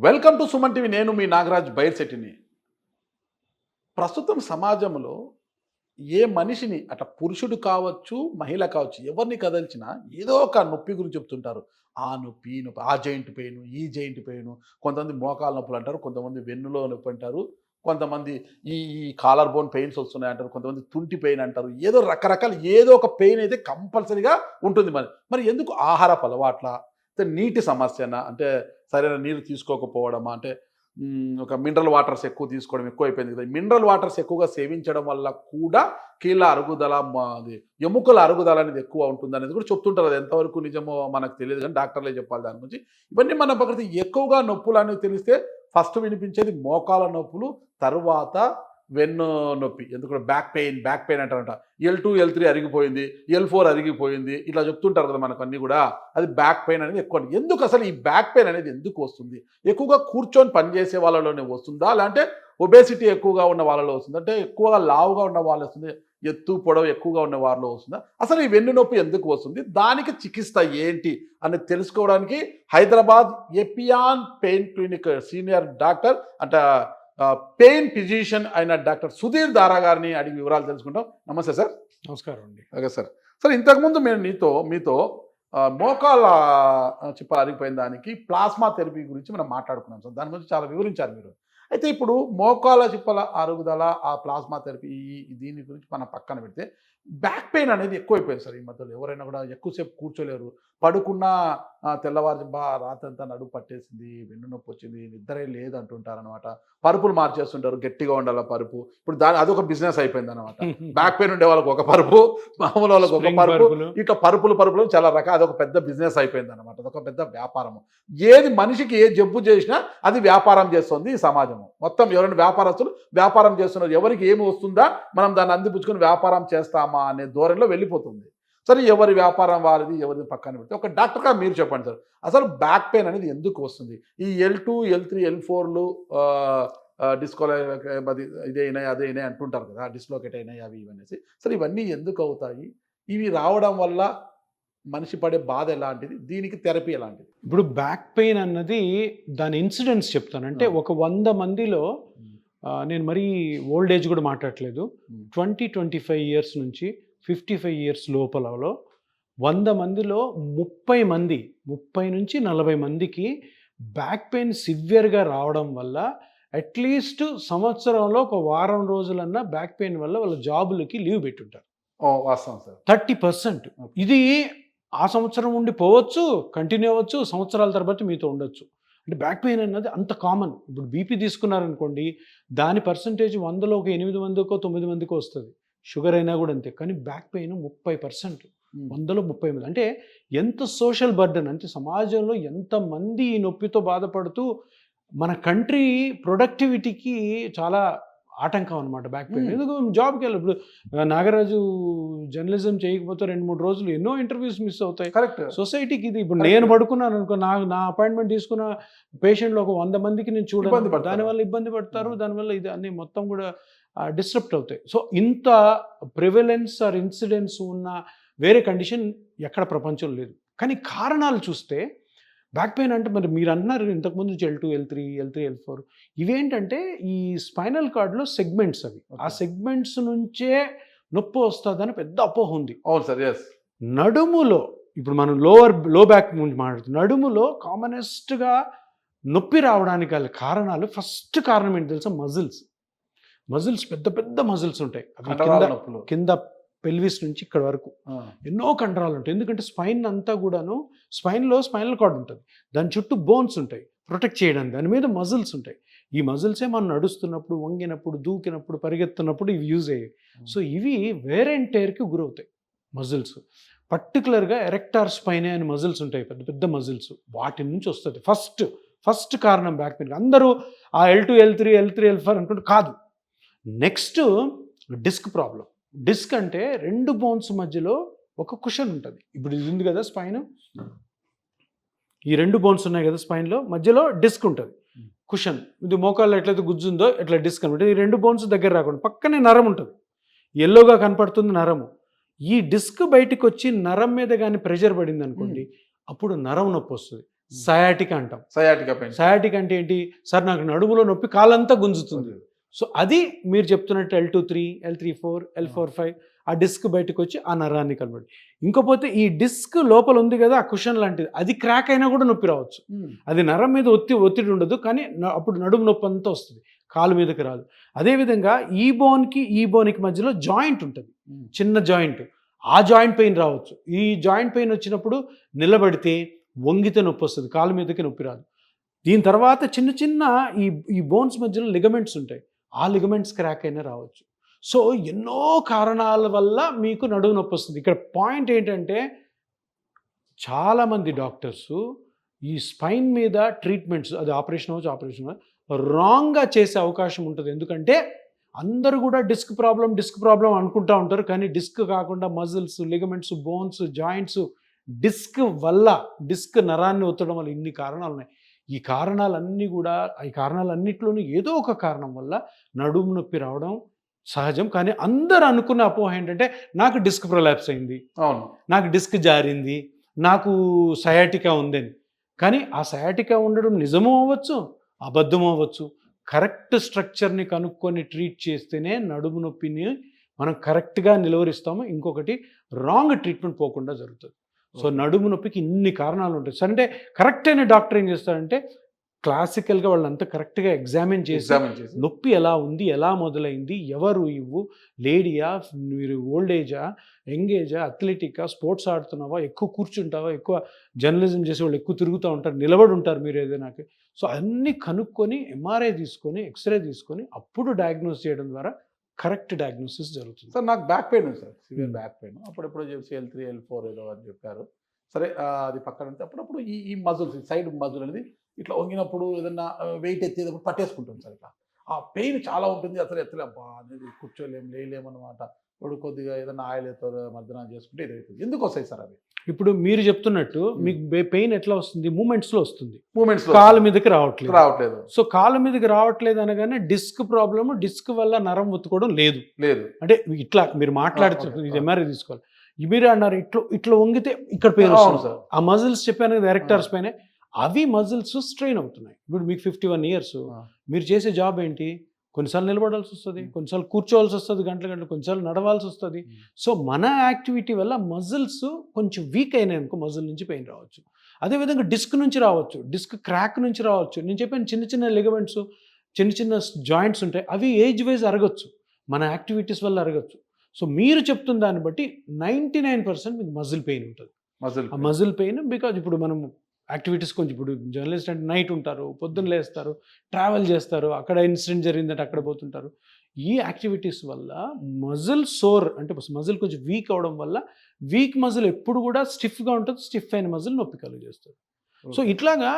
Welcome to Suman TV. నేను మీ నాగరాజ్ బైర్శెట్టిని. ప్రస్తుతం సమాజంలో ఏ మనిషిని అట్లా పురుషుడు కావచ్చు, మహిళ కావచ్చు, ఎవరిని కదల్చినా ఏదో ఒక నొప్పి గురించి చెప్తుంటారు. ఆ నొప్పి, ఈ నొప్పి, ఆ జాయింట్ పెయిన్, ఈ జాయింట్ పెయిన్, కొంతమంది మోకాల నొప్పులు అంటారు, కొంతమంది వెన్నులో నొప్పి అంటారు, కొంతమంది ఈ ఈ కాలర్ బోన్ పెయిన్స్ వస్తున్నాయి అంటారు, కొంతమంది తుంటి పెయిన్ అంటారు. ఏదో రకరకాల ఏదో ఒక పెయిన్ అయితే కంపల్సరీగా ఉంటుంది. మరి ఎందుకు ఆహారపు అలవాట్ల, నీటి సమస్యనా, అంటే సరైన నీరు తీసుకోకపోవడమా, అంటే ఒక మినరల్ వాటర్స్ ఎక్కువ తీసుకోవడం ఎక్కువ అయిపోయింది కదా. మినరల్ వాటర్స్ ఎక్కువగా సేవించడం వల్ల కూడా కీళ్ళ అరుగుదల, అది ఎముకల అరుగుదల అనేది ఎక్కువ ఉంటుంది అనేది కూడా చెప్తుంటారు. అది ఎంతవరకు నిజమో మనకు తెలియదు, కానీ డాక్టర్లే చెప్పాలి దాని గురించి. ఇవన్నీ మన ప్రకృతి. ఎక్కువగా నొప్పులు అనేవి తెలిస్తే ఫస్ట్ వినిపించేది మోకాల నొప్పులు, తరువాత వెన్ను నొప్పి, ఎందుకంటే బ్యాక్ పెయిన్ అంటారంట. L2 L3 అరిగిపోయింది, L4 అరిగిపోయింది, ఇట్లా చెప్తుంటారు కదా మనకు అన్నీ కూడా. అది బ్యాక్ పెయిన్ అనేది ఎక్కువ. ఎందుకు అసలు ఈ బ్యాక్ పెయిన్ అనేది ఎందుకు వస్తుంది? ఎక్కువగా కూర్చొని పనిచేసే వాళ్ళలోనే వస్తుందా, లేదంటే ఒబేసిటీ ఎక్కువగా ఉన్న వాళ్ళలో వస్తుందా, అంటే ఎక్కువగా లావుగా ఉన్న వాళ్ళు వస్తుంది, ఎత్తు పొడవు ఎక్కువగా ఉన్న వారిలో వస్తుందా? అసలు ఈ వెన్ను నొప్పి ఎందుకు వస్తుంది, దానికి చికిత్స ఏంటి అని తెలుసుకోవడానికి Hyderabad Epione pain clinic senior doctor అంటే పెయిన్ ఫిజిషియన్ అయిన డాక్టర్ సుధీర్ దారా గారిని అడిగి వివరాలు తెలుసుకుంటాం. నమస్తే సార్. నమస్కారం అండి. Okay sir. సార్, ఇంతకుముందు మేము మీతో మోకాల చిప్ప అరిగిపోయిన దానికి ప్లాస్మా థెరపీ గురించి మనం మాట్లాడుకున్నాం సార్. దాని గురించి చాలా వివరించారు మీరు. అయితే ఇప్పుడు మోకాల చిప్పల అరుగుదల, ఆ ప్లాస్మా థెరపీ, దీని గురించి మనం పక్కన పెడితే బ్యాక్ పెయిన్ అనేది ఎక్కువైపోయింది సార్ ఈ మధ్యలో. ఎవరైనా కూడా ఎక్కువసేపు కూర్చోలేరు, పడుకున్న తెల్లవారు రాత్రి అంతా నడుపు పట్టేసింది, వెన్ను నొప్పి వచ్చింది, నిద్రే లేదు అంటుంటారు అనమాట. పరుపులు మార్చేస్తుంటారు, గట్టిగా ఉండాల పరుపు. ఇప్పుడు అదొక బిజినెస్ అయిపోయింది అనమాట. బ్యాక్ పెయిన్ ఉండే వాళ్ళకి ఒక పరుపు, మామూలు వాళ్ళకి ఒక పరుపు, ఇట్లా పరుపులు చాలా రకాలు. అదొక పెద్ద బిజినెస్ అయిపోయింది అనమాట. అదొక పెద్ద వ్యాపారము. ఏది మనిషికి ఏ జబ్బు చేసినా అది వ్యాపారం చేస్తుంది ఈ సమాజము మొత్తం. ఎవరైనా వ్యాపారస్తులు వ్యాపారం చేస్తున్నారు, ఎవరికి ఏమి వస్తుందా మనం దాన్ని అందిపుచ్చుకొని వ్యాపారం చేస్తామా అనే ధోరణిలో వెళ్ళిపోతుంది. సరే, ఎవరి వ్యాపారం వారిది, ఎవరిది పక్కన పెడితే ఒక డాక్టర్గా మీరు చెప్పండి సార్, అసలు బ్యాక్ పెయిన్ అనేది ఎందుకు వస్తుంది? ఈ L2 L3 L4లు ఇదైనాయి అదైనాయి అంటుంటారు కదా, డిస్లోకేట్ అయినాయి అవి ఇవనేసి. సరే, ఇవన్నీ ఎందుకు అవుతాయి? ఇవి రావడం వల్ల మనిషి పడే బాధ ఎలాంటిది, దీనికి థెరపీ ఎలాంటిది? ఇప్పుడు బ్యాక్ పెయిన్ అన్నది దాని ఇన్సిడెంట్స్ చెప్తాను. అంటే ఒక 100 మందిలో నేను మరీ ఓల్డ్ ఏజ్ కూడా మాట్లాడట్లేదు, 20-25 ఇయర్స్ నుంచి 55 ఇయర్స్ లోపలలో 100 మందిలో 30 నుంచి 40 మందికి బ్యాక్ పెయిన్ సివియర్గా రావడం వల్ల అట్లీస్ట్ సంవత్సరంలో ఒక వారం రోజులన్నా బ్యాక్ పెయిన్ వల్ల వాళ్ళ జాబులకి లీవ్ పెట్టుంటారు. వాస్తవం సార్. 30%. ఇది ఆ సంవత్సరం ఉండి పోవచ్చు, కంటిన్యూ అవ్వచ్చు, సంవత్సరాల తర్వాత మీతో ఉండొచ్చు. అంటే బ్యాక్ పెయిన్ అన్నది అంత కామన్. ఇప్పుడు బీపీ తీసుకున్నారనుకోండి, దాని పర్సంటేజ్ 100లో ఒక 8 మందికో 9 మందికో వస్తుంది. షుగర్ అయినా కూడా అంతే. కానీ బ్యాక్ పెయిన్ 30%, 100లో 30 మంది. అంటే ఎంత సోషల్ బర్డన్, అంటే సమాజంలో ఎంతమంది ఈ నొప్పితో బాధపడుతూ మన కంట్రీ ప్రొడక్టివిటీకి చాలా ఆటంకం అనమాట బ్యాక్ పెయిన్. ఎందుకు జాబ్కి వెళ్ళి ఇప్పుడు నాగరాజు జర్నలిజం చేయకపోతే 2-3 రోజులు ఎన్నో ఇంటర్వ్యూస్ మిస్ అవుతాయి. కరెక్ట్. సొసైటీకి ఇది ఇప్పుడు నేను పడుకున్నాను అనుకో, నా అపాయింట్మెంట్ తీసుకున్న పేషెంట్లు ఒక 100 మందికి నేను చూడాలి, దానివల్ల ఇబ్బంది పడతారు, దానివల్ల ఇది అన్ని మొత్తం కూడా డిస్టర్బ్ అవుతాయి. సో ఇంత ప్రివలెన్స్ ఆర్ ఇన్సిడెన్స్ ఉన్న వేరే కండిషన్ ఎక్కడ ప్రపంచం లేదు. కానీ కారణాలు చూస్తే బ్యాక్ పెయిన్ అంటే మరి మీరు అంటున్నారు ఇంతకుముందు L2 L3 L4 ఇవేంటంటే ఈ స్పైనల్ కార్డ్లో సెగ్మెంట్స్ అవి. ఆ సెగ్మెంట్స్ నుంచే నొప్పి వస్తుందని పెద్ద అపోహ ఉంది. అవును సార్. ఎస్. నడుములో ఇప్పుడు మనం లో బ్యాక్ గురించి మాట్లాడుతున్నాం. నడుములో కామనెస్ట్గా నొప్పి రావడానికి గల కారణాలు, ఫస్ట్ కారణం ఏంటి తెలుసా? మజిల్స్ పెద్ద పెద్ద మజిల్స్ ఉంటాయి. కింద పెల్విస్ నుంచి ఇక్కడ వరకు ఎన్నో కండరాలు ఉంటాయి. ఎందుకంటే స్పైన్ అంతా కూడాను, స్పైన్లో స్పైనల్ కార్డ్ ఉంటుంది, దాని చుట్టూ బోన్స్ ఉంటాయి ప్రొటెక్ట్ చేయడానికి, దాని మీద మజిల్స్ ఉంటాయి. ఈ మజిల్సే మనం నడుస్తున్నప్పుడు, వంగినప్పుడు, దూకినప్పుడు, పరిగెత్తున్నప్పుడు ఇవి యూజ్ అయ్యాయి. సో ఇవి వేర్ అండ్ టేర్కి గురవుతాయి మజిల్స్. పర్టికులర్గా ఎరెక్టార్ స్పైనే అని మజిల్స్ ఉంటాయి, పెద్ద పెద్ద మజిల్స్, వాటి నుంచి వస్తుంది ఫస్ట్ కారణం బ్యాక్ పెయిన్. అందరూ ఆ L2 L3 L4 అనుకుంటే కాదు. Next disc problem. డిస్క్ అంటే 2 బోన్స్ మధ్యలో ఒక కుషన్ ఉంటుంది. ఇప్పుడు ఇది ఉంది కదా స్పైన్, ఈ 2 బోన్స్ ఉన్నాయి కదా స్పైన్లో, మధ్యలో డిస్క్ ఉంటుంది, కుషన్. ఇది మోకాల్లో ఎట్లయితే గుజ్జుందో ఎట్లా డిస్క్ అనమాట. ఈ 2 బోన్స్ దగ్గర రాకుండా పక్కనే నరం ఉంటుంది, ఎల్లోగా కనపడుతుంది నరము. ఈ డిస్క్ బయటకు వచ్చి నరం మీద కానీ ప్రెషర్ పడింది అనుకోండి, అప్పుడు నరం నొప్పి వస్తుంది. సయాటిక్ అంటాం. Sciatica pain. సయాటిక్ అంటే ఏంటి? సార్ నాకు నడుములో నొప్పి కాలంతా గుంజుతుంది. సో అది మీరు చెప్తున్నట్టు L2-3, L3-4, L4-5 ఆ డిస్క్ బయటకు వచ్చి ఆ నరాన్ని కనబడి. ఇంకపోతే ఈ డిస్క్ లోపల ఉంది కదా, ఆ కుషన్ లాంటిది, అది క్రాక్ అయినా కూడా నొప్పి రావచ్చు. అది నరం మీద ఒత్తిడి ఉండదు, కానీ అప్పుడు నడుము నొప్పి అంతా వస్తుంది, కాలు మీదకి రాదు. అదేవిధంగా ఈ బోన్కి మధ్యలో జాయింట్ ఉంటుంది, చిన్న జాయింట్, ఆ జాయింట్ పెయిన్ రావచ్చు. ఈ జాయింట్ పెయిన్ వచ్చినప్పుడు నిలబడితే వంగితే నొప్పి వస్తుంది, కాలు మీదకి నొప్పి రాదు. దీని తర్వాత చిన్న ఈ బోన్స్ మధ్యలో లిగమెంట్స్ ఉంటాయి, ఆ లిగమెంట్స్ క్రాక్ అయినా రావచ్చు. సో ఎన్నో కారణాల వల్ల మీకు నడుము నొప్పి వస్తుంది. ఇక్కడ పాయింట్ ఏంటంటే చాలామంది డాక్టర్స్ ఈ స్పైన్ మీద ట్రీట్మెంట్స్, అది ఆపరేషన్ రాంగ్గా చేసే అవకాశం ఉంటుంది. ఎందుకంటే అందరూ కూడా డిస్క్ ప్రాబ్లం అనుకుంటూ ఉంటారు, కానీ డిస్క్ కాకుండా muscles, ligaments, bones, joints, disc నరాన్ని ఒత్తడం వల్ల ఇన్ని కారణాలు ఉన్నాయి. ఈ కారణాలన్నింటిలోనూ ఏదో ఒక కారణం వల్ల నడుము నొప్పి రావడం సహజం. కానీ అందరూ అనుకున్న అపోహ ఏంటంటే నాకు డిస్క్ ప్రొలాప్స్ అయింది, అవును, నాకు డిస్క్ జారింది, నాకు సయాటికా ఉందని. కానీ ఆ సయాటికా ఉండడం నిజమూ అవ్వచ్చు, అబద్ధమూ అవ్వచ్చు. కరెక్ట్ స్ట్రక్చర్ని కనుక్కొని ట్రీట్ చేస్తేనే నడుము నొప్పిని మనం కరెక్ట్గా నిలువరిస్తాము. ఇంకొకటి రాంగ్ ట్రీట్మెంట్ పోకుండా జరుగుతుంది. సో నడుము నొప్పికి ఇన్ని కారణాలు ఉంటాయి. సరే, అంటే కరెక్ట్ అయిన డాక్టర్ ఏం చేస్తారంటే క్లాసికల్గా వాళ్ళంతా కరెక్ట్గా ఎగ్జామిన్ చేసి నొప్పి ఎలా ఉంది, ఎలా మొదలైంది, ఎవరు లేడీయా, మీరు ఓల్డ్ ఏజా, యంగ్ ఏజా, అథ్లెటికా, స్పోర్ట్స్ ఆడుతున్నావా, ఎక్కువ కూర్చుంటావా, ఎక్కువ జర్నలిజం చేసే వాళ్ళు ఎక్కువ తిరుగుతూ ఉంటారు, నిలబడి ఉంటారు మీరు ఏదైనా. సో అన్నీ కనుక్కొని ఎంఆర్ఐ తీసుకొని, ఎక్స్రే తీసుకొని అప్పుడు డయాగ్నోస్ చేయడం ద్వారా కరెక్ట్ డయాగ్నోసిస్ జరుగుతుంది. సార్ నాకు బ్యాక్ పెయిన్ ఉంది సార్, సివియర్ బ్యాక్ పెయిన్. అప్పుడెప్పుడు చెప్పి L3, L4 ఏదో అని చెప్పారు. సరే, అది పక్కన ఉంటే అప్పుడప్పుడు ఈ మజిల్స్, సైడ్ మజిల్ అనేది ఇట్లా వంగినప్పుడు ఏదన్నా వెయిట్ ఎత్తేటప్పుడు పట్టేసుకుంటుంది సార్. ఇట్లా ఆ పెయిన్ చాలా ఉంటుంది. అసలు అబ్బా అనేది లేలేమన్నమాట. ఇప్పుడు కొద్దిగా ఏదైనా ఆయిల్ ఎత్తారు మధ్యాహ్నం చేసుకుంటే ఇదవుతుంది. ఎందుకు వస్తాయి సార్ అవి? ఇప్పుడు మీరు చెప్తున్నట్టు మీకు పెయిన్ ఎట్లా వస్తుంది? మూమెంట్స్లో వస్తుంది, మూమెంట్స్ కాలు మీదకి రావట్లేదు. సో కాలు మీదకి రావట్లేదు అనగానే డిస్క్ ప్రాబ్లమ్, డిస్క్ వల్ల నరం ఒత్తుకోవడం లేదు. అంటే ఇట్లా మీరు మాట్లాడుతున్నారు, ఇది ఎంఆర్ఐ తీసుకోవాలి. మీరు అన్నారు ఇట్లా వంగితే ఇక్కడ పెయిన్ వస్తుంది సార్. ఆ మజిల్స్ చెప్పాను కదా, ఎరెక్టార్స్ పైన, అవి మజిల్స్ స్ట్రెయిన్ అవుతున్నాయి. ఇప్పుడు మీకు 51 years, మీరు చేసే జాబ్ ఏంటి? కొన్నిసార్లు నిలబడాల్సి వస్తుంది, కొన్నిసార్లు కూర్చోవాల్సి వస్తుంది, గంటలు కొన్నిసార్లు నడవాల్సి వస్తుంది. సో మన యాక్టివిటీ వల్ల మజిల్స్ కొంచెం వీక్ అయినాయి అనుకో, మజిల్ నుంచి పెయిన్ రావచ్చు. అదేవిధంగా డిస్క్ నుంచి రావచ్చు, డిస్క్ క్రాక్ నుంచి రావచ్చు. నేను చెప్పాను చిన్న లిగమెంట్స్, చిన్న జాయింట్స్ ఉంటాయి, అవి ఏజ్ వైజ్ అరగచ్చు, మన యాక్టివిటీస్ వల్ల అరగచ్చు. సో మీరు చెప్తున్న దాన్ని బట్టి 99% మీకు మజిల్ పెయిన్ ఉంటుంది. మజిల్ పెయిన్ బికాజ్ ఇప్పుడు మనం యాక్టివిటీస్ కొంచెం, ఇప్పుడు జర్నలిస్ట్ అంటే నైట్ ఉంటారు, పొద్దున్న లేస్తారు, ట్రావెల్ చేస్తారు, అక్కడ ఇన్సిడెంట్ జరిగిందంటే అక్కడ పోతుంటారు. ఈ యాక్టివిటీస్ వల్ల మజిల్ సోర్, అంటే మజిల్ కొంచెం వీక్ అవడం వల్ల, వీక్ మజిల్ ఎప్పుడు కూడా స్టిఫ్గా ఉంటుంది, స్టిఫ్ అయిన మజిల్ నొప్పి కలుగజేస్తుంది. సో ఇట్లాగా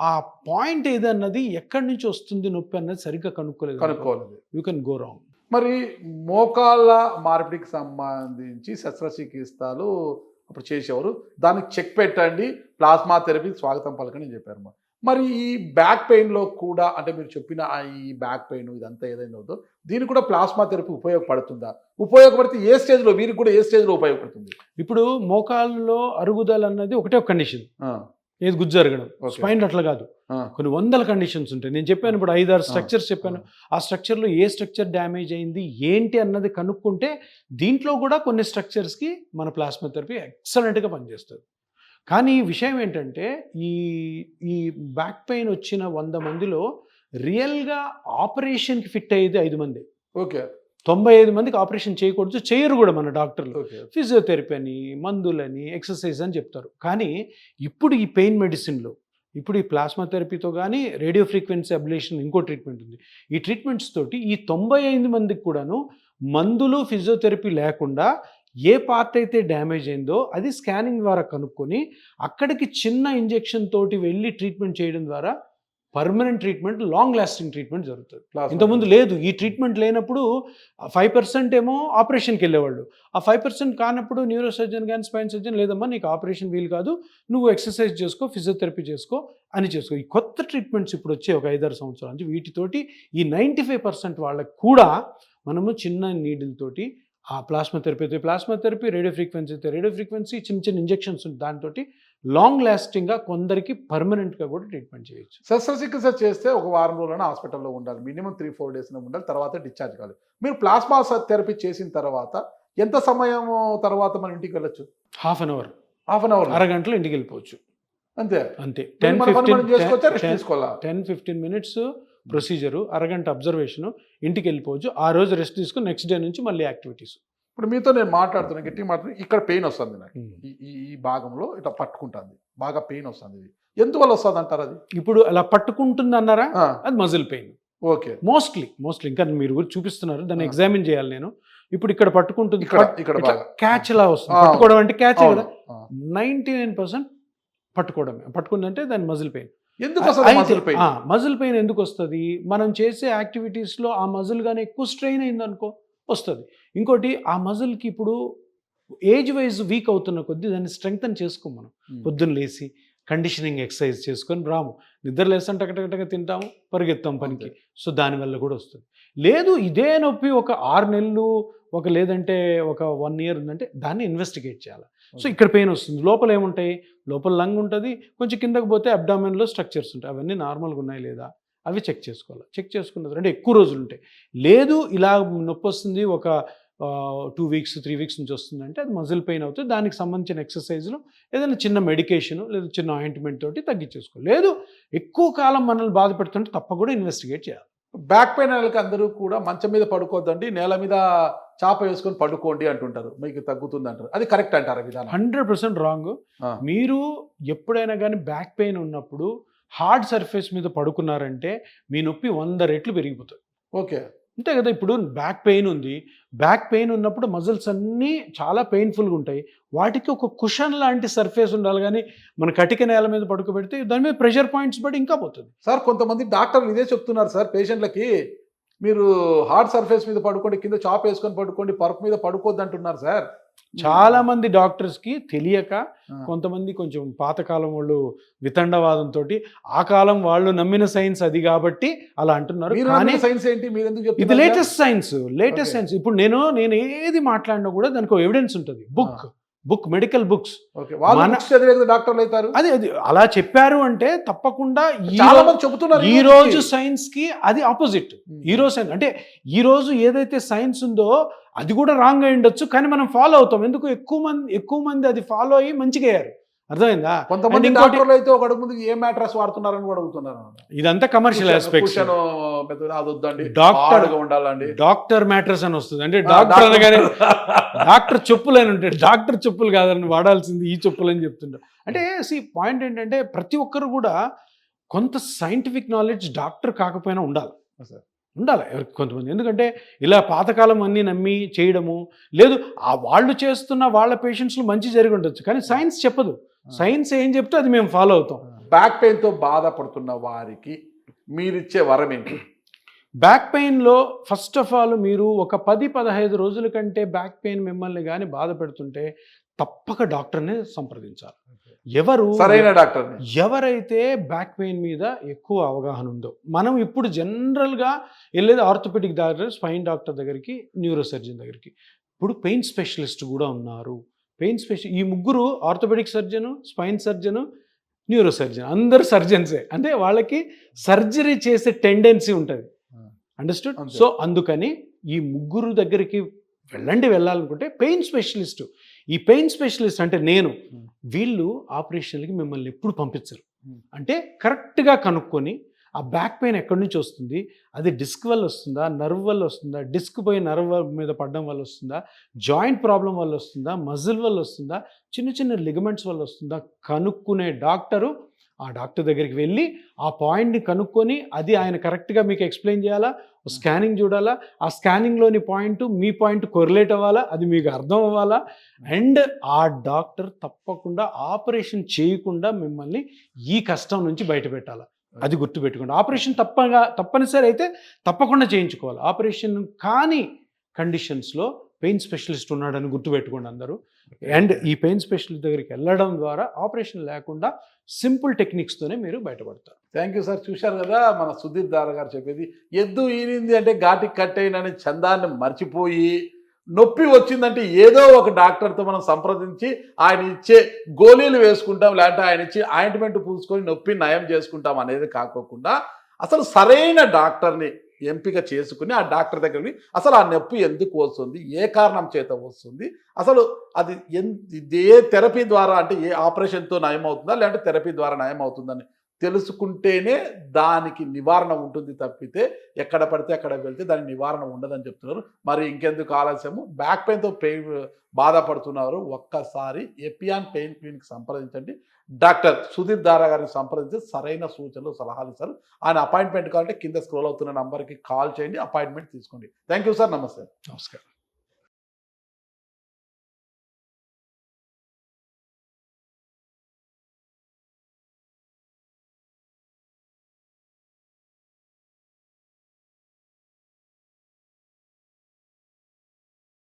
ఆ పాయింట్ ఏదన్నది ఎక్కడి నుంచి వస్తుంది నొప్పి అన్నది సరిగ్గా కనుక్కోలేదు, యూ కెన్ గో రాంగ్. మరి మోకాళ్ళ మార్పిడికి సంబంధించి శస్త్రచికిత్సలు అప్పుడు చేసేవారు, దానికి చెక్ పెట్టండి, ప్లాస్మా థెరపీ స్వాగతం పలకని చెప్పారు. మరి ఈ బ్యాక్ పెయిన్లో కూడా, అంటే మీరు చెప్పిన ఈ బ్యాక్ పెయిన్ ఇదంతా ఏదైనా అవుతుందో దీనికి కూడా ప్లాస్మా థెరపీ ఉపయోగపడుతుందా? ఉపయోగపడితే ఏ స్టేజ్లో, వీరికి కూడా ఏ స్టేజ్లో ఉపయోగపడుతుంది? ఇప్పుడు మోకాళ్ళలో అరుగుదల అన్నది ఒకటే ఒక కండిషన్, ఏది గుజ్జు అరగడం. స్పైన్ అట్లా కాదు, కొన్ని వందల కండిషన్స్ ఉంటాయి. నేను చెప్పాను ఇప్పుడు 5-6 స్ట్రక్చర్స్ చెప్పాను. ఆ స్ట్రక్చర్లో ఏ స్ట్రక్చర్ డ్యామేజ్ అయింది ఏంటి అన్నది కనుక్కుంటే దీంట్లో కూడా కొన్ని స్ట్రక్చర్స్కి మన ప్లాస్మా థెరపీ ఎక్సలెంట్గా పనిచేస్తుంది. కానీ విషయం ఏంటంటే ఈ బ్యాక్ పెయిన్ వచ్చిన 100 మందిలో రియల్గా ఆపరేషన్కి ఫిట్ అయ్యేది 5 మంది. ఓకే, 95 మందికి ఆపరేషన్ చేయకూడదు, చేయరు కూడా మన డాక్టర్లు. ఫిజియోథెరపీ అని, మందులని, ఎక్సర్సైజ్ అని చెప్తారు. కానీ ఇప్పుడు ఈ పెయిన్ మెడిసిన్లో, ఇప్పుడు ఈ ప్లాస్మా థెరపీతో కానీ రేడియో ఫ్రీక్వెన్సీ అబ్లేషన్ ఇంకో ట్రీట్మెంట్ ఉంది. ఈ ట్రీట్మెంట్స్ తోటి ఈ 95 మందికి కూడాను మందులు, ఫిజియోథెరపీ లేకుండా ఏ పార్ట్ అయితే డ్యామేజ్ అయిందో అది స్కానింగ్ ద్వారా కనుక్కొని అక్కడికి చిన్న ఇంజెక్షన్ తోటి వెళ్ళి ట్రీట్మెంట్ చేయడం ద్వారా permanent treatment, long lasting treatment జరుగుతుంది. ఇంతకుముందు లేదు. ఈ ట్రీట్మెంట్ లేనప్పుడు 5% ఏమో ఆపరేషన్కి వెళ్ళేవాళ్ళు. ఆ 5% కానప్పుడు న్యూరో సర్జన్ కానీ స్పైన్ సర్జన్, లేదమ్మా నీకు ఆపరేషన్ వీలు కాదు, నువ్వు ఎక్సర్సైజ్ చేసుకో, ఫిజియోథెరపీ చేసుకో అని చేసుకో. ఈ కొత్త ట్రీట్మెంట్స్ ఇప్పుడు వచ్చే ఒక 5-6 సంవత్సరాల నుంచి వీటితోటి ఈ 95% వాళ్ళకి కూడా మనము చిన్న నీడిల్తోటి ఆ ప్లాస్మా థెరపీ, రేడియో ఫ్రీక్వెన్సీ చిన్న ఇంజెక్షన్స్ దాంతో లాంగ్ లాస్టింగ్గా, కొందరికి పర్మనెంట్గా కూడా ట్రీట్మెంట్ చేయొచ్చు. శస్త్రచికిత్స చేస్తే ఒక వారం రోజులైనా హాస్పిటల్లో ఉండాలి, మినిమం 3-4 డేస్ ఉండాలి, తర్వాత డిశ్చార్జ్ కావాలి. మీరు ప్లాస్మా థెరపీ చేసిన తర్వాత ఎంత సమయం తర్వాత మనం ఇంటికి వెళ్ళొచ్చు? హాఫ్ అన్ అవర్, అరగంటలో ఇంటికి వెళ్ళిపోవచ్చు. అంతే. 10-15 మినిట్స్ ప్రొసీజరు, అరగంట అబ్జర్వేషన్, ఇంటికి వెళ్ళిపోవచ్చు. ఆ రోజు రెస్ట్ తీసుకుని నెక్స్ట్ డే నుంచి మళ్ళీ యాక్టివిటీస్. ఇప్పుడు మీతో నేను మాట్లాడుతున్నాను, గట్టిగా మాట్లాడుతున్నాను, ఇక్కడ పెయిన్ వస్తుంది నాకు, ఈ భాగంలో ఇట్లా పట్టుకుంటుంది, బాగా పెయిన్ వస్తుంది. ఇది ఎందువల్ల వస్తుంది అంటారు? అది ఇప్పుడు అలా పట్టుకుంటుంది అన్నారా, అది మజిల్ పెయిన్. ఓకే. మోస్ట్లీ ఇంకా మీరు చూపిస్తున్నారు, దాన్ని ఎగ్జామిన్ చేయాలి నేను. ఇప్పుడు ఇక్కడ పట్టుకుంటుంది, క్యాచ్ లా వస్తుంది. పట్టుకోవడం అంటే క్యాచ్ కదా. 99% పట్టుకుందంటే దాని మజిల్ పెయిన్. మజిల్ పెయిన్ ఎందుకు వస్తుంది? మనం చేసే యాక్టివిటీస్లో ఆ మజిల్ కానీ ఎక్కువ స్ట్రెయిన్ అయిందనుకో వస్తుంది. ఇంకోటి, ఆ మజిల్కి ఇప్పుడు ఏజ్ వైజ్ వీక్ అవుతున్న కొద్దీ దాన్ని స్ట్రెంగ్తన్ చేసుకోం మనం. పొద్దున్న లేసి కండిషనింగ్ ఎక్సర్సైజ్ చేసుకొని రాము, నిద్ర లేస్తాం, టకటకటక తింటాము, పరిగెత్తాం పనికి. సో దానివల్ల కూడా వస్తుంది. లేదు ఇదే నొప్పి ఒక 6 నెలలు లేదంటే ఒక 1 year ఉందంటే దాన్ని ఇన్వెస్టిగేట్ చేయాలి. సో ఇక్కడ పెయిన్ వస్తుంది. లోపల ఏముంటాయి? లోపల లంగ్ ఉంటుంది, కొంచెం కిందకు పోతే అబ్డామిన్లో స్ట్రక్చర్స్ ఉంటాయి. అవన్నీ నార్మల్గా ఉన్నాయి లేదా అవి చెక్ చేసుకోవాలి. చెక్ చేసుకున్న అంటే ఎక్కువ రోజులు ఉంటాయి. లేదు ఇలా నొప్పి వస్తుంది ఒక 2 weeks 3 weeks నుంచి వస్తుందంటే అది మజిల్ పెయిన్ అవుతుంది. దానికి సంబంధించిన ఎక్సర్సైజ్లు, ఏదైనా చిన్న మెడికేషన్ లేదా చిన్న ఆయింట్మెంట్ తోటి తగ్గించేసుకోవాలి. లేదు ఎక్కువ కాలం మనల్ని బాధ పెడుతుంటే తప్పకుండా ఇన్వెస్టిగేట్ చేయాలి. బ్యాక్ పెయిన్ వాళ్ళకి అందరూ కూడా మంచం మీద పడుకోవద్దండి, నేల మీద చాప వేసుకొని పడుకోండి అంటుంటారు, మీకు తగ్గుతుంది అంటారు. అది కరెక్ట్ అంటారా విధానం? 100% రాంగ్. మీరు ఎప్పుడైనా కానీ బ్యాక్ పెయిన్ ఉన్నప్పుడు హార్డ్ సర్ఫేస్ మీద పడుకున్నారంటే మీ నొప్పి 100 రెట్లు పెరిగిపోతుంది. ఓకే. అంతే కదా. ఇప్పుడు బ్యాక్ పెయిన్ ఉంది, బ్యాక్ పెయిన్ ఉన్నప్పుడు మజిల్స్ అన్నీ చాలా పెయిన్ఫుల్గా ఉంటాయి. వాటికి ఒక కుషన్ లాంటి సర్ఫేస్ ఉండాలి. కానీ మన కటిక నేల మీద పడుకోబెడితే దాని మీద ప్రెషర్ పాయింట్స్ పడి ఇంకా పోతుంది. సార్ కొంతమంది డాక్టర్లు ఇదే చెప్తున్నారు సార్ పేషెంట్లకి, మీరు హార్డ్ సర్ఫేస్ మీద పడుకోండి, కింద చాప్ వేసుకొని పడుకోండి, పరుపు మీద పడుకోవద్దు అంటున్నారు సార్. చాలా మంది డాక్టర్స్కి తెలియక, కొంతమంది కొంచెం పాతకాలం వాళ్ళు వితండవాదంతో, ఆ కాలం వాళ్ళు నమ్మిన సైన్స్ అది కాబట్టి అలా అంటున్నారు. సైన్స్ ఏంటి? మీరు ఎందుకు చెప్తున్నారు? ఇది లేటెస్ట్ సైన్స్. ఇప్పుడు నేను ఏది మాట్లాడినా కూడా దానికి ఎవిడెన్స్ ఉంటుంది. బుక్ మెడికల్ బుక్స్ డాక్టర్లు అవుతారు. అది అలా చెప్పారు అంటే తప్పకుండా చెబుతున్నారు. ఈ రోజు సైన్స్ కి అది ఆపోజిట్. ఈ రోజు సైన్స్ అంటే ఈ రోజు ఏదైతే సైన్స్ ఉందో అది కూడా రాంగ్ అయి ఉండొచ్చు, కానీ మనం ఫాలో అవుతాం. ఎందుకు? ఎక్కువ మంది అది ఫాలో అయ్యి మంచిగా అయ్యారు. అర్థమైందా? కొంతమంది డాక్టర్లు అయితే ఒక ముందు ఏ మ్యాట్రస్ వాడుతున్నారని కూడా అడుగుతున్నారు. ఇదంతా కమర్షియల్ ఆస్పెక్ట్స్. డాక్టర్ మ్యాట్రస్ అని వస్తుంది. అంటే డాక్టర్ అనగానే డాక్టర్ చెప్పులు అని ఉంటాయి. డాక్టర్ చెప్పులు కాదని వాడాల్సింది ఈ చెప్పులు అని చెప్తుంటారు. అంటే పాయింట్ ఏంటంటే ప్రతి ఒక్కరు కూడా కొంత సైంటిఫిక్ నాలెడ్జ్ డాక్టర్ కాకపోయినా ఉండాలి. ఎవరికి కొంతమంది. ఎందుకంటే ఇలా పాతకాలం అన్నీ నమ్మి చేయడము లేదు. వాళ్ళు చేస్తున్న వాళ్ళ పేషెంట్స్లో మంచి జరిగి ఉండొచ్చు, కానీ సైన్స్ చెప్పదు. సైన్స్ ఏం చెప్తే అది మేము ఫాలో అవుతాం. బ్యాక్ పెయిన్తో బాధపడుతున్న వారికి మీరిచ్చే వరం ఏంటి? బ్యాక్ పెయిన్లో ఫస్ట్ ఆఫ్ ఆల్ మీరు ఒక 10-15 రోజుల కంటే బ్యాక్ పెయిన్ మిమ్మల్ని కానీ బాధ పెడుతుంటే తప్పక డాక్టర్ని సంప్రదించాలి. సరైన డాక్టర్ ఎవరైతే బ్యాక్ పెయిన్ మీద ఎక్కువ అవగాహన ఉందో. మనం ఇప్పుడు జనరల్గా వెళ్ళేది ఆర్థోపెడిక్ డాక్టర్, స్పైన్ డాక్టర్ దగ్గరికి, న్యూరో సర్జన్ దగ్గరికి. ఇప్పుడు పెయిన్ స్పెషలిస్ట్ కూడా ఉన్నారు. ఈ ముగ్గురు, orthopaedic surgeon, spine surgeon, neuro surgeon, అందరు సర్జన్సే. అంటే వాళ్ళకి సర్జరీ చేసే టెండెన్సీ ఉంటుంది. అండర్స్టూడ్? సో అందుకని ఈ ముగ్గురు దగ్గరికి వెళ్ళాలనుకుంటే పెయిన్ స్పెషలిస్ట్, ఈ పెయిన్ స్పెషలిస్ట్ అంటే నేను, వీళ్ళు ఆపరేషన్లకి మిమ్మల్ని ఎప్పుడు పంపించరు. అంటే కరెక్ట్గా కనుక్కొని ఆ బ్యాక్ పెయిన్ ఎక్కడి నుంచి వస్తుంది, అది డిస్క్ వల్ల వస్తుందా, నర్వ్ వల్ల వస్తుందా, డిస్క్ పోయి నర్వ్ మీద పడడం వల్ల వస్తుందా, జాయింట్ ప్రాబ్లం వల్ల వస్తుందా, మజిల్ వల్ల వస్తుందా, చిన్న లిగమెంట్స్ వల్ల వస్తుందా కనుక్కునే డాక్టరు. ఆ డాక్టర్ దగ్గరికి వెళ్ళి ఆ పాయింట్ని కనుక్కొని అది ఆయన కరెక్ట్గా మీకు ఎక్స్ప్లెయిన్ చేయాలా, స్కానింగ్ చూడాలా, ఆ స్కానింగ్లోని పాయింట్ మీ పాయింట్ కొరిలేట్ అవ్వాలా, అది మీకు అర్థం అవ్వాలా. అండ్ ఆ డాక్టర్ తప్పకుండా ఆపరేషన్ చేయకుండా మిమ్మల్ని ఈ కష్టం నుంచి బయట పెట్టాలా. అది గుర్తుపెట్టుకోండి. ఆపరేషన్ తప్పనిసరి అయితే తప్పకుండా చేయించుకోవాలి. ఆపరేషన్ కాని కండిషన్స్లో పెయిన్ స్పెషలిస్ట్ ఉన్నాడని గుర్తుపెట్టుకోండి అందరూ. అండ్ ఈ పెయిన్ స్పెషలిస్ట్ దగ్గరికి వెళ్ళడం ద్వారా ఆపరేషన్ లేకుండా సింపుల్ టెక్నిక్స్తోనే మీరు బయటపడతారు. Thank you sir. చూశారు కదా మన సుధీర్ దార గారు చెప్పేది. ఎద్దు ఈనింది అంటే ఘాటికి కట్టేయనని చందాన్ని మర్చిపోయి నొప్పి వచ్చిందంటే ఏదో ఒక డాక్టర్తో మనం సంప్రదించి ఆయన ఇచ్చే గోళీలు వేసుకుంటాం, లేకపోతే ఆయన ఇచ్చే ఆయింట్మెంట్ పూసుకొని నొప్పి నయం చేసుకుంటాం అనేది కాకోకుండా అసలు సరైన డాక్టర్ని ఎంపిక చేసుకుని ఆ డాక్టర్ దగ్గరికి అసలు ఆ నొప్పి ఎందుకు వస్తుంది, ఏ కారణం చేత వస్తుంది, అసలు అది ఏ థెరపీ ద్వారా, అంటే ఏ ఆపరేషన్తో నయం అవుతుందా లేదంటే థెరపీ ద్వారా నయం అవుతుందని తెలుసుకుంటేనే దానికి నివారణ ఉంటుంది తప్పితే ఎక్కడ పడితే అక్కడ వెళ్తే దానికి నివారణ ఉండదని చెప్తున్నారు. మరి ఇంకెందుకు ఆలస్యము, బ్యాక్ పెయిన్తో బాధపడుతున్నారు, ఒక్కసారి ఎపియాన్ పెయిన్ క్లినిక్ సంప్రదించండి. డాక్టర్ సుధీర్ దారా గారిని సంప్రదించి సరైన సూచనలు సలహాలు ఇస్తారు. ఆయన అపాయింట్మెంట్ కావాలంటే కింద స్క్రోల్ అవుతున్న నంబర్కి కాల్ చేయండి, అపాయింట్మెంట్ తీసుకోండి. థ్యాంక్ యూ సార్, నమస్తే. నమస్కారం.